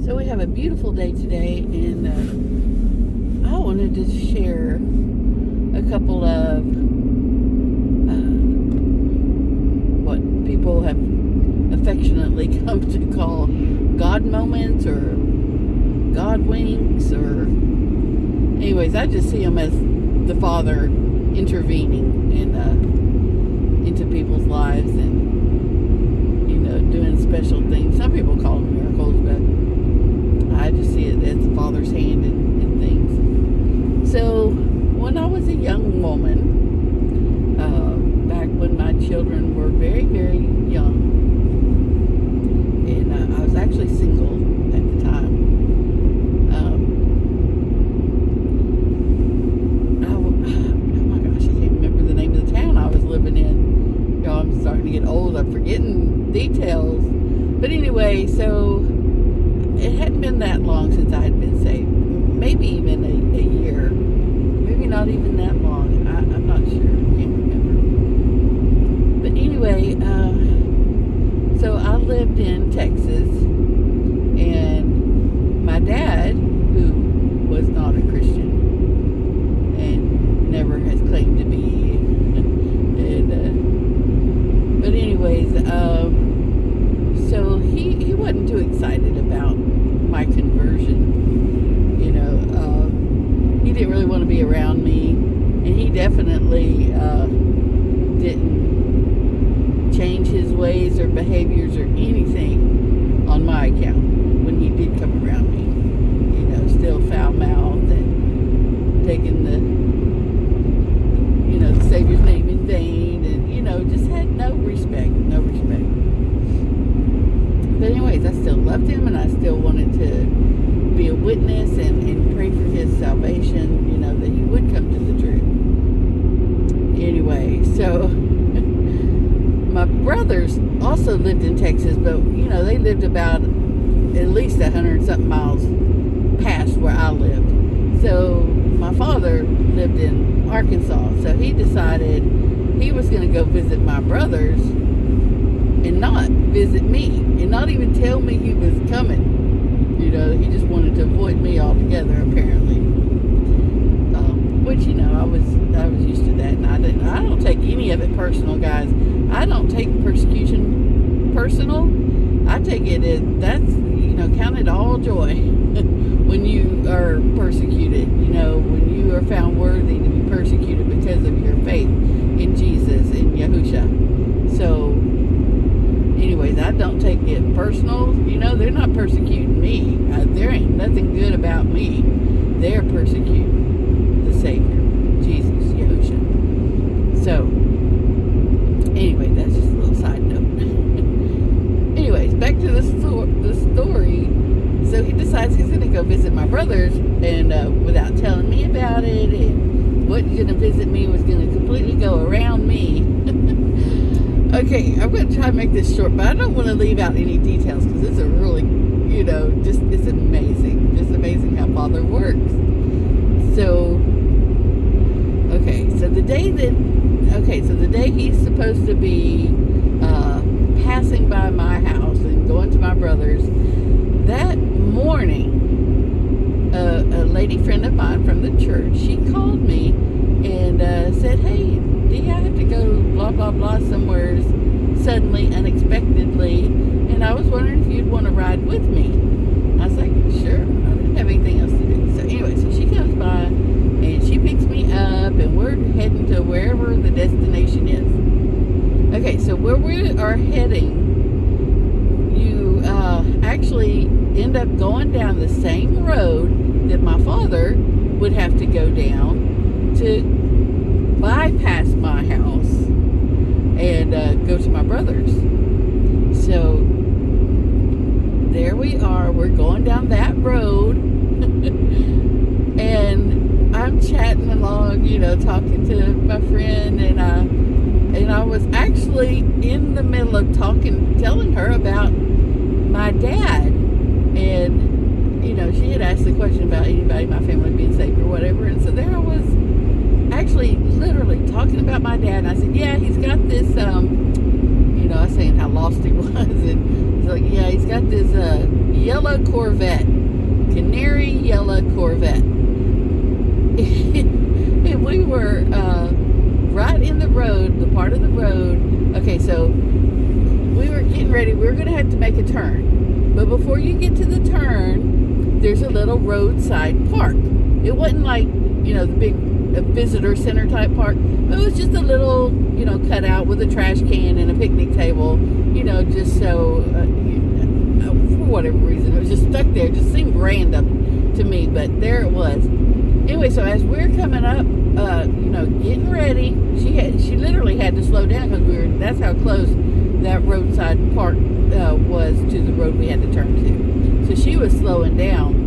So we have a beautiful day today, and I wanted to share a couple of what people have affectionately come to call God moments or God winks, or anyways, I just see them as the Father intervening into people's lives and doing special things. Some people call them miracles, but I just see it as the Father's hand in things. So when I was a young woman, back when my children were very, very young, and I was actually single at the time. Oh my gosh, I can't remember the name of the town I was living in. Y'all, I'm starting to get old. I'm forgetting details. But anyway, so it hadn't been that long since I had been saved. Maybe even a year. Maybe not even that long. I'm not sure. I can't remember. But anyway, so I lived in Texas, and my dad, who was not a Christian and never has claimed to be, but anyways, so he wasn't too excited about my conversion. He didn't really want to be around me, and he definitely didn't change his ways or behaviors or anything on my account when he did come around me. Still foul-mouthed and taking the Savior's name in vain, and just had no respect. But anyways, I still loved him, and I still wanted to be a witness and pray for his salvation, that he would come to the truth. Anyway, so my brothers also lived in Texas, but, they lived about at least 100-something miles past where I lived. So my father lived in Arkansas, so he decided he was going to go visit my brothers and not visit me, and not even tell me he was coming. He just wanted to avoid me altogether, apparently. Which, I was used to that, and I don't take any of it personal, guys. I don't take persecution personal. I take it as count it all joy when you are persecuted. When you are found worthy to be persecuted because of your faith in Jesus and Yahusha. So, anyways, I don't take it personal. They're not persecuting me. There ain't nothing good about me. They're persecuting the Savior, Jesus, Yahusha. So, anyway, that's just a little side note. Anyways, back to the story. So he decides he's going to go visit my brothers, and without telling me about it, and wasn't going to visit me, was going to completely go around me. Okay, I'm going to try to make this short, but I don't want to leave out any details, because it's a really, it's amazing. Just amazing how Father works. So, so the day he's supposed to be passing by my house and going to my brother's, that morning, a lady friend of mine from the church, she called me and said, "Hey, Dee, I have to go blah, blah, blah somewhere suddenly, unexpectedly, and I was wondering if you'd want to ride with me." I was like, "Sure." I didn't have anything else to do. So anyway, so she comes by, and she picks me up, and we're heading to wherever the destination is. Okay, so where we are heading, you actually end up going down the same road that my father would have to go down to bypass my house and go to my brother's. So there we are. We're going down that road, and I'm chatting along, talking to my friend, and I was actually in the middle of telling her about my dad, and she had asked the question about anybody in my family being saved or whatever, and so there I was, actually literally talking about my dad, and I said, yeah, he's got this I was saying how lost he was, and he's like, yeah, he's got this yellow Corvette, canary yellow Corvette. And we were right in the road, the part of the road. Okay, so we were getting ready. We were going to have to make a turn. But before you get to the turn, there's a little roadside park. It wasn't like, the big visitor center type park. It was just a little, cutout with a trash can and a picnic table, just so, for whatever reason. It was just stuck there. It just seemed random to me, but there it was. Anyway, so as we're coming up, getting ready, she literally had to slow down because that's how close that roadside park was to the road we had to turn to. So she was slowing down.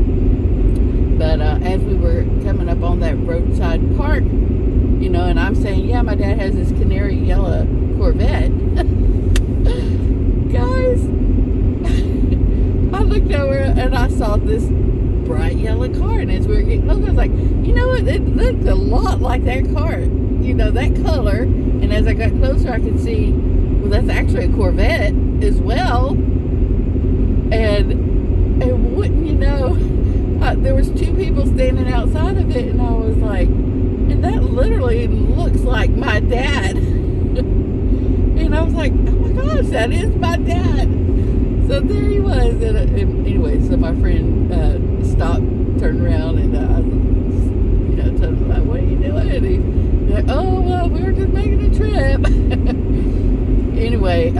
But as we were coming up on that roadside park, and I'm saying, yeah, my dad has this canary yellow Corvette. Guys, I looked over and I saw this bright yellow car, and as we were getting close, I was like, you know what, it looked a lot like that car, that color. And as I got closer, I could see, well, that's actually a Corvette as well. And wouldn't you know, there was two people standing outside of it, and I was like, and that literally looks like my dad. And I was like, oh my gosh, that is my dad. So there he was. And anyway, so my friend stopped, turned around, and I was, told him, like, what are you doing? And he's like, oh, well, we were just making a trip. Anyway,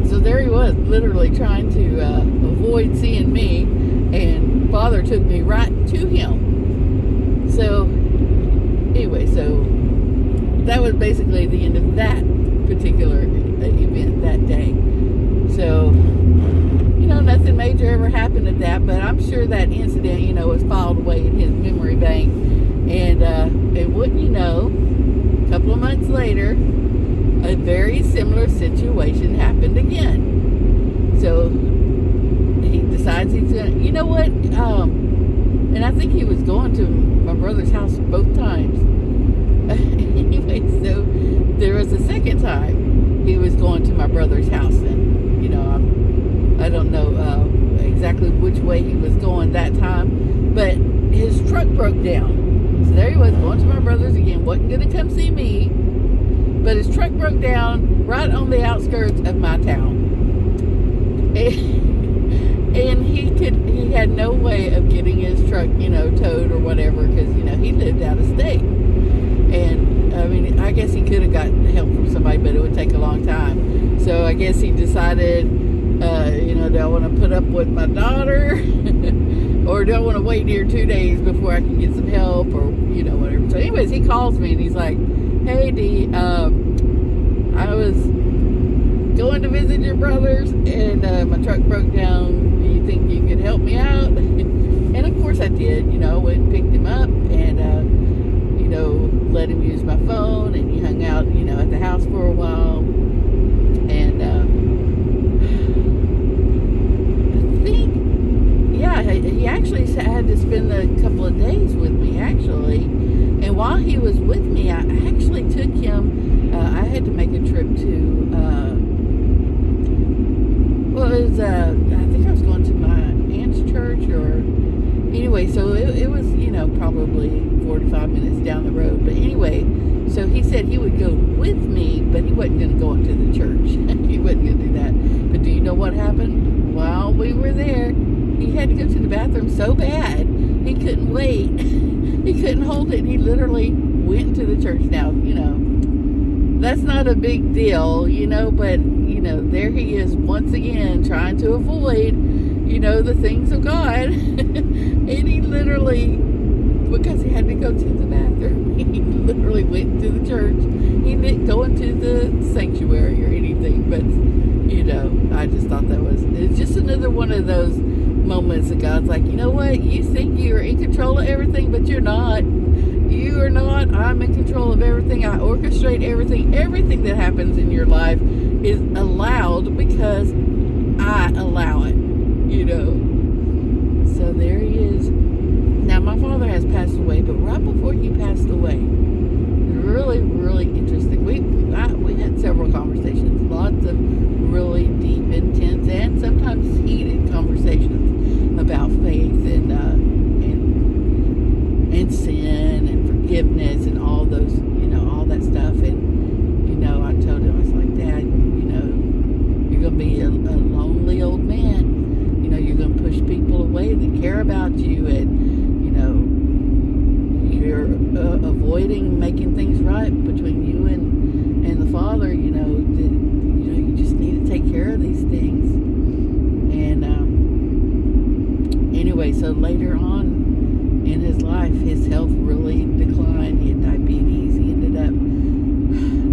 so there he was, literally trying to avoid seeing me, and Father took me right to him. So anyway, so that was basically the end of that particular event that day. So, nothing major ever happened at that, but I'm sure that incident, was filed away in his memory bank. And wouldn't you know, a couple of months later, a very similar situation happened again. So he decides he's going to, you know what? And I think he was going to my brother's house both times. Anyway, so there was a second time he was going to my brother's house, and I don't know exactly which way he was going that time, but his truck broke down. So there he was going to my brother's again, wasn't going to come see me, but his truck broke down right on the outskirts of my town. And he had no way of getting his truck, towed or whatever, because, he lived out of state. And, I guess he could have gotten help from somebody, but it would take a long time. So I guess he decided, do I want to put up with my daughter? Or do I want to wait here 2 days before I can get some help, or, whatever. So anyways, he calls me and he's like, hey, Dee, I was going to visit your brothers, and my truck broke down. Do you think you could help me out? And of course I did. I went and picked him up, and let him use my phone, and he hung out at the house for a while. And I think, yeah, he actually had to spend a couple of days with me, actually. And while he was with me, I actually took him, I had to make a trip to it was, I think I was going to my aunt's church, or anyway, so it was, probably 45 minutes down the road. But anyway, so he said he would go with me, but he wasn't going to go into the church. He wasn't going to do that. But do you know what happened? While we were there, he had to go to the bathroom so bad, he couldn't wait. He couldn't hold it. He literally went to the church. Now, that's not a big deal, but, there he is once again trying to avoid, the things of God. And he literally, because he had to go to the bathroom, he literally went to the church. He didn't go into the sanctuary or anything, but, I just thought it's just another one of those moments that God's like, you know what? You think you're in control of everything, but you're not. You are not. I'm in control of everything. I orchestrate everything. Everything that happens in your life is allowed because I allow it, So there he is. Now, my father has passed away, but right before he passed away, really, really interesting. We had several conversations, lots of really deep, intense, and sometimes heated conversations about you, and you're avoiding making things right between you and the Father. You just need to take care of these things. And anyway, so later on in his life, his health really declined. He had diabetes. He ended up,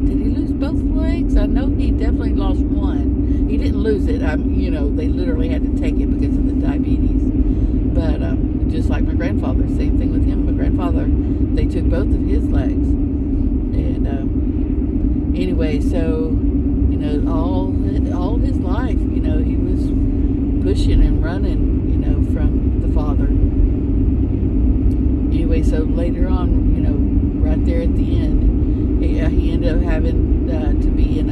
did he lose both legs? I know he definitely lost one. He didn't lose it. They literally had to take it because of the diabetes. But just like my grandfather, same thing with him. My grandfather, they took both of his legs. And anyway, so all his life, he was pushing and running, from the Father. Anyway, so later on, right there at the end, he ended up having to be in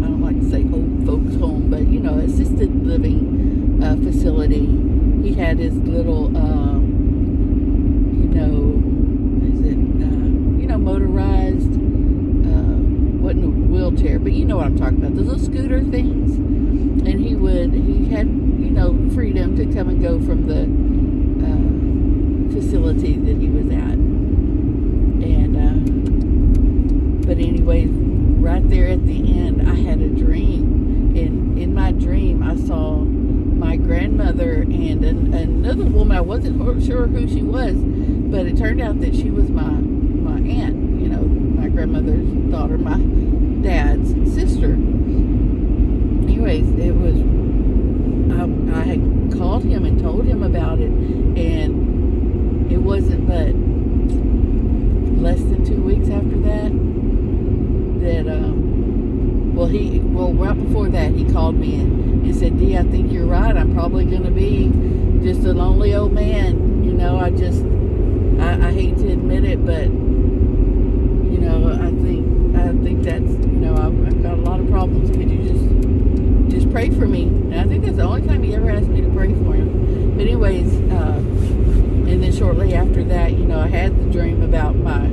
I don't like to say old folks home, but assisted living facility. He had his little motorized, wasn't a wheelchair, but you know what I'm talking about, those little scooter things. And he had freedom to come and go from the facility that he was at. And but anyway, right there at the end, I had a dream. And in my dream, I saw my grandmother and another woman. I wasn't sure who she was, but it turned out that she was my aunt, my grandmother's daughter, my dad's sister. Anyways, it was, I had called him and told him about it, and it wasn't but less than 2 weeks after that, right before that, he called me and said, Dee, I think you're right. I'm probably going to be just a lonely old man. I hate to admit it, but, I think that's, I've got a lot of problems. Could you just pray for me? And I think that's the only time he ever asked me to pray for him. But anyways, and then shortly after that, I had the dream about my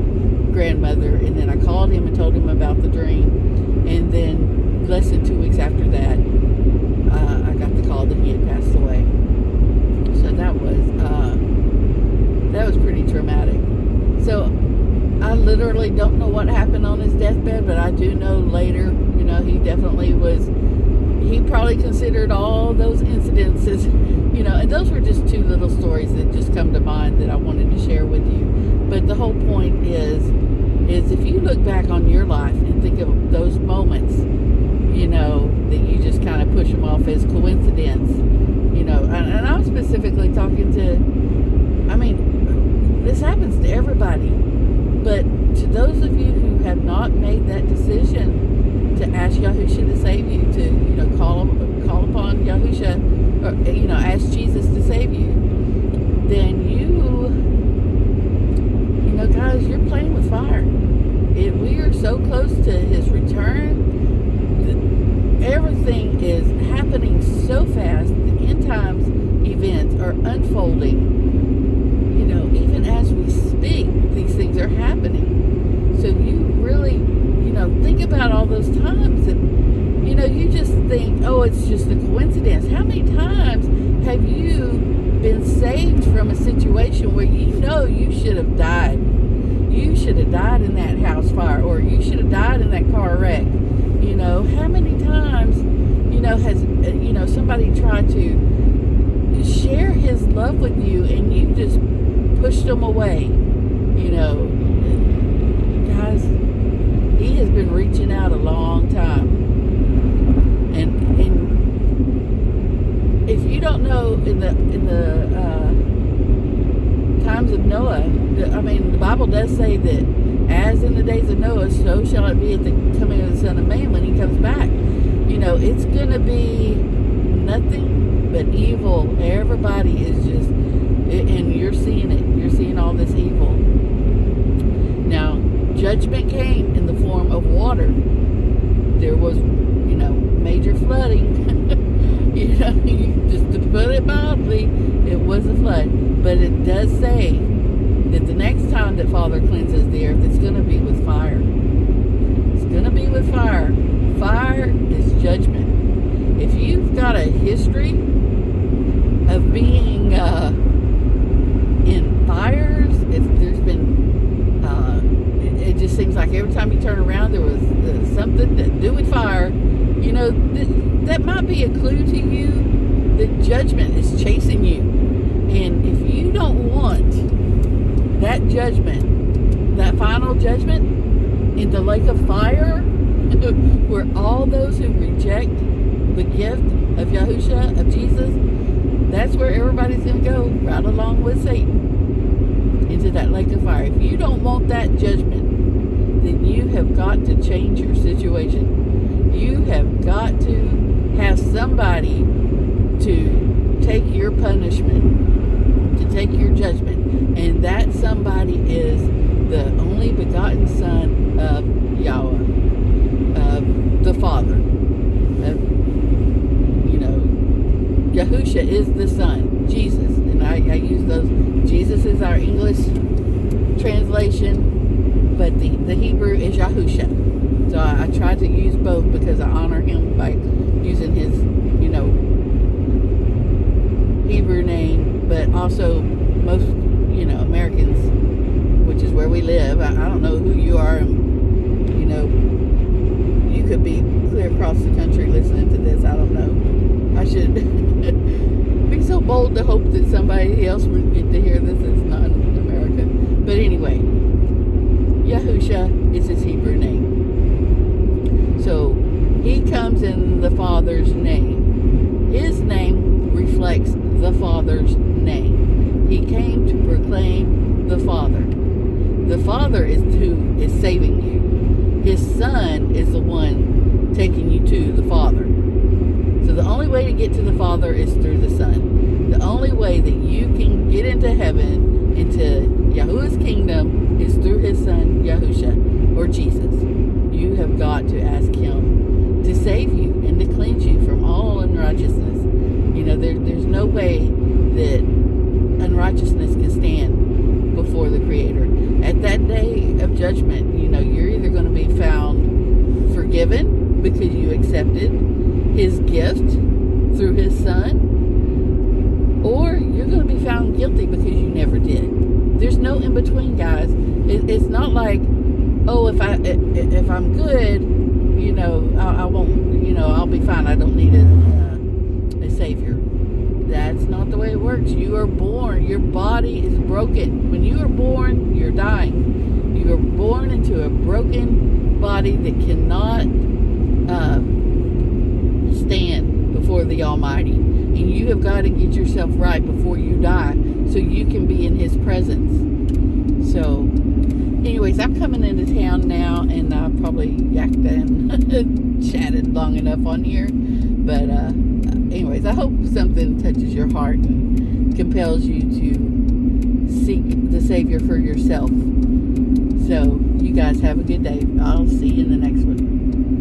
grandmother, and then I called him and told him about the dream. And then less than 2 weeks after that, I got the call that he had passed away. So that was pretty traumatic. So I literally don't know what happened on his deathbed, but I do know later, he definitely was, he probably considered all those incidences, and those were just two little stories that just come to mind that I wanted to share with you. But the whole point is if you look back on your life and think of those moments, that you just kind of push them off as coincidence, and I'm specifically talking to, this happens to everybody. But to those of you who have not made that decision to ask Yahusha to save you, to call upon Yahusha, or ask Jesus to save you, then guys, you're playing with fire. We are so close to His return. Everything is happening so fast. The end times events are unfolding. Even as we speak, these things are happening. So you really, think about all those times that, you just think, oh, it's just a coincidence. How many times have you been saved from a situation where you should have died? You should have died in that house fire, or you should have died in that car wreck. How many times, has, somebody tried to share His love with you and you just pushed them away? Guys, He has been reaching out a long time. And if you don't know, in the times of Noah, the Bible does say that as in the days of Noah, so shall it be at the coming of the Son of Man when He comes back. It's going to be nothing but evil. Everybody is just, and you're seeing it. You're seeing all this evil. Now, judgment came in the form of water. There was, major flooding. Just to put it mildly, it was a flood. But it does say that the next time that Father cleanses the earth, it's going to be with fire. It's going to be with fire. Fire is judgment. If you've got a history So that might be a clue to you that judgment is chasing you. And if you don't want that judgment, that final judgment in the lake of fire, where all those who reject the gift of Yahusha, of Jesus, that's where everybody's going to go, right along with Satan, into that lake of fire. If you don't want that judgment, then you have got to change your situation. You have got to have somebody to take your punishment, to take your judgment. And that somebody is the only begotten Son of Yahweh, of the Father. Yahusha is the Son, Jesus. And I use those. Jesus is our English translation, but the Hebrew is Yahusha. So I try to use both because I honor him by using his, Hebrew name, but also most, Americans, which is where we live. I don't know who you are, you could be clear across the country listening to this. I don't know. I should be so bold to hope that somebody else would get to hear this that's not in America. But anyway, Yahusha is his Hebrew name. So he comes in the Father's name. His name reflects the Father's name. He came to proclaim the Father. The Father is who is saving you. His Son is the one taking you to the Father. So the only way to get to the Father is through the Son. The only way that you can get into heaven, into Yahuwah's kingdom, is through his Son, Yahusha, or Jesus. You have got to ask him to save you and to cleanse you from all unrighteousness. There's no way that unrighteousness can stand before the Creator. At that day of judgment, you're either going to be found forgiven because you accepted his gift through his Son, or you're going to be found guilty because you never did. There's no in between, guys. It's not like, oh, if I'm good, I won't, I'll be fine. I don't need a savior. That's not the way it works. You are born. Your body is broken. When you are born, you're dying. You are born into a broken body that cannot stand before the Almighty. And you have got to get yourself right before you die so you can be in his presence. So, anyways, I'm coming into town now, and I probably yacked and chatted long enough on here. But anyways, I hope something touches your heart and compels you to seek the Savior for yourself. So, you guys have a good day. I'll see you in the next one.